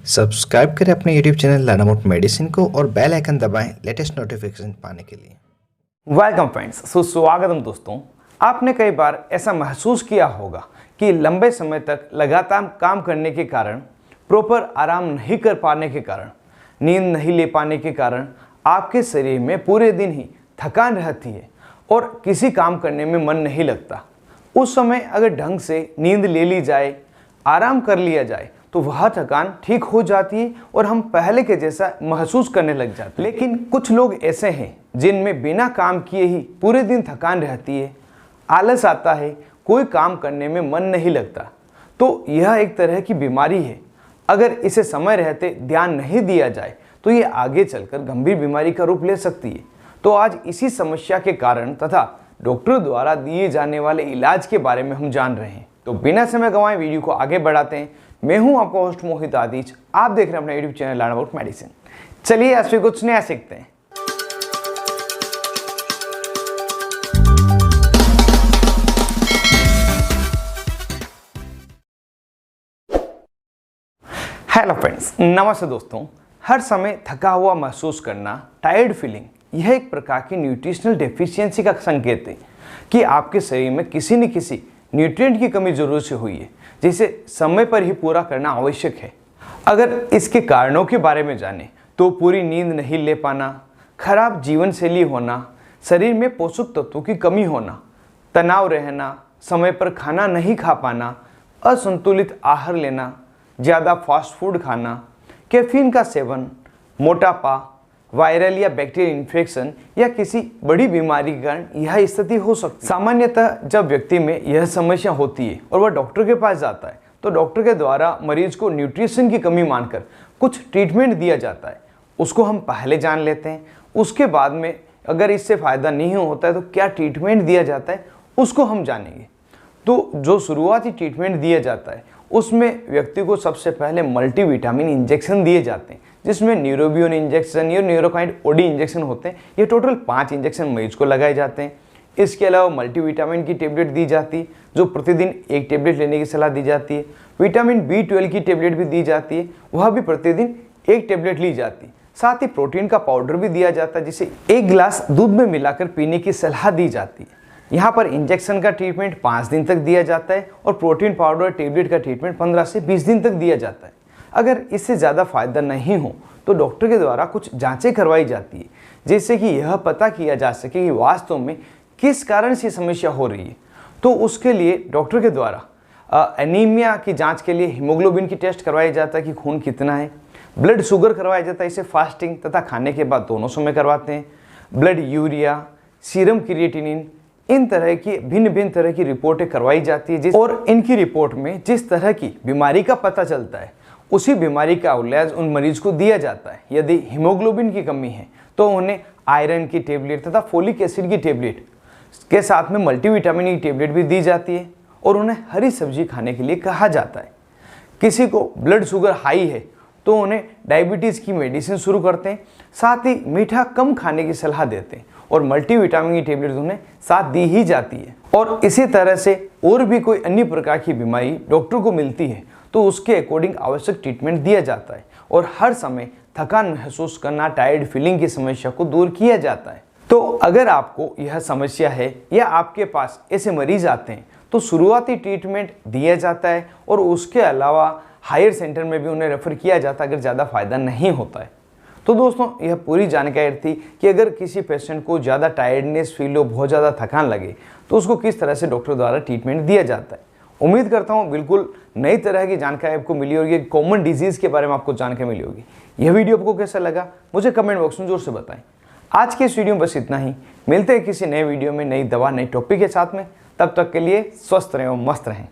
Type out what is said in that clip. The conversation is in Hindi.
सब्सक्राइब करें अपने YouTube channel learn about medicine को और बेल आइकन दबाएं लेटेस्ट नोटिफिकेशन पाने के लिए। वेलकम फ्रेंड्स, सुस्वागतम दोस्तों। आपने कई बार ऐसा महसूस किया होगा कि लंबे समय तक लगातार काम करने के कारण, प्रॉपर आराम नहीं कर पाने के कारण, नींद नहीं ले पाने के कारण आपके शरीर में पूरे दिन ही थकान रहती है और किसी काम करने में मन नहीं लगता। उस समय अगर ढंग से नींद ले ली जाए, आराम कर लिया जाए तो वह थकान ठीक हो जाती है और हम पहले के जैसा महसूस करने लग जाते हैं। लेकिन कुछ लोग ऐसे हैं जिनमें बिना काम किए ही पूरे दिन थकान रहती है, आलस आता है, कोई काम करने में मन नहीं लगता। तो यह एक तरह की बीमारी है। अगर इसे समय रहते ध्यान नहीं दिया जाए तो ये आगे चलकर गंभीर बीमारी का रूप ले सकती है। तो आज इसी समस्या के कारण तथा डॉक्टर द्वारा दिए जाने वाले इलाज के बारे में हम जान रहे हैं। तो बिना समय गंवाए वीडियो को आगे बढ़ाते हैं। मैं हूं आपका होस्ट मोहित आदिज, आप देख रहे हैं अपना YouTube channel learn about medicine. चलिए आज फिर कुछ नया सीखते हैं। हेलो फ्रेंड्स, नमस्ते दोस्तों। हर समय थका हुआ महसूस करना, टायर्ड फीलिंग, यह एक प्रकार की न्यूट्रिशनल डेफिशिएंसी का संकेत है कि आपके शरीर में किसी न किसी न्यूट्रिएंट की कमी जरूर से हुई है, जिसे समय पर ही पूरा करना आवश्यक है। अगर इसके कारणों के बारे में जानें तो पूरी नींद नहीं ले पाना, खराब जीवन शैली होना, शरीर में पोषक तत्वों की कमी होना, तनाव रहना, समय पर खाना नहीं खा पाना, असंतुलित आहार लेना, ज़्यादा फास्ट फूड खाना, कैफीन का सेवन, मोटापा, वायरल या बैक्टीरियल इन्फेक्शन या किसी बड़ी बीमारी के कारण यह स्थिति हो सकती है। सामान्यतः जब व्यक्ति में यह समस्या होती है और वह डॉक्टर के पास जाता है तो डॉक्टर के द्वारा मरीज को न्यूट्रिशन की कमी मानकर कुछ ट्रीटमेंट दिया जाता है। उसको हम पहले जान लेते हैं। उसके बाद में अगर इससे फ़ायदा नहीं होता है तो क्या ट्रीटमेंट दिया जाता है उसको हम जानेंगे। तो जो शुरुआती ट्रीटमेंट दिया जाता है उसमें व्यक्ति को सबसे पहले मल्टीविटामिन इंजेक्शन दिए जाते हैं, जिसमें न्यूरोबियोन इंजेक्शन या न्यूरोकाइंड ओडी इंजेक्शन होते हैं। ये टोटल 5 इंजेक्शन मरीज को लगाए जाते हैं। इसके अलावा मल्टीविटामिन की टेबलेट दी जाती है, जो प्रतिदिन 1 टेबलेट लेने की सलाह दी जाती है। विटामिन B12 की टेबलेट भी दी जाती है, वह भी प्रतिदिन 1 टेबलेट ली जाती है। साथ ही प्रोटीन का पाउडर भी दिया जाता है, जिसे 1 गिलास दूध में मिलाकर पीने की सलाह दी जाती है। यहाँ पर इंजेक्शन का ट्रीटमेंट 5 दिन तक दिया जाता है और प्रोटीन पाउडर टेबलेट का ट्रीटमेंट 15 से 20 दिन तक दिया जाता है। अगर इससे ज़्यादा फायदा नहीं हो तो डॉक्टर के द्वारा कुछ जांचें करवाई जाती है, जिससे कि यह पता किया जा सके कि वास्तव में किस कारण से समस्या हो रही है। तो उसके लिए डॉक्टर के द्वारा एनीमिया की जांच के लिए हीमोग्लोबिन की टेस्ट करवाया जाता है कि खून कितना है। ब्लड शुगर करवाया जाता है, इसे फास्टिंग तथा खाने के बाद दोनों समय करवाते हैं। ब्लड यूरिया, सीरम क्रिएटिनिन, इन तरह की भिन्न भिन्न तरह की रिपोर्टें करवाई जाती है और इनकी रिपोर्ट में जिस तरह की बीमारी का पता चलता है उसी बीमारी का इलाज उन मरीज को दिया जाता है। यदि हीमोग्लोबिन की कमी है तो उन्हें आयरन की टेबलेट तथा फोलिक एसिड की टेबलेट के साथ में मल्टीविटामिन की टेबलेट भी दी जाती है और उन्हें हरी सब्जी खाने के लिए कहा जाता है। किसी को ब्लड शुगर हाई है तो उन्हें डायबिटीज़ की मेडिसिन शुरू करते हैं, साथ ही मीठा कम खाने की सलाह देते हैं और मल्टीविटामिन की टेबलेट उन्हें साथ दी ही जाती है। और इसी तरह से और भी कोई अन्य प्रकार की बीमारी डॉक्टर को मिलती है तो उसके अकॉर्डिंग आवश्यक ट्रीटमेंट दिया जाता है और हर समय थकान महसूस करना, टायर्ड फीलिंग की समस्या को दूर किया जाता है। तो अगर आपको यह समस्या है या आपके पास ऐसे मरीज आते हैं तो शुरुआती ट्रीटमेंट दिया जाता है और उसके अलावा हायर सेंटर में भी उन्हें रेफर किया जाता है अगर ज़्यादा फायदा नहीं होता है। तो दोस्तों, यह पूरी जानकारी थी कि अगर किसी पेशेंट को ज़्यादा टायर्डनेस फील हो, बहुत ज़्यादा थकान लगे तो उसको किस तरह से डॉक्टर द्वारा ट्रीटमेंट दिया जाता है। उम्मीद करता हूँ बिल्कुल नई तरह की जानकारी आपको मिली होगी, कॉमन डिजीज़ के बारे में आपको जानकारी मिली होगी। यह वीडियो आपको कैसा लगा मुझे कमेंट बॉक्स में जोर से बताएं। आज के इस वीडियो में बस इतना ही। मिलते हैं किसी नए वीडियो में, नई दवा, नई टॉपिक के साथ में। तब तक के लिए स्वस्थ रहें और मस्त रहें।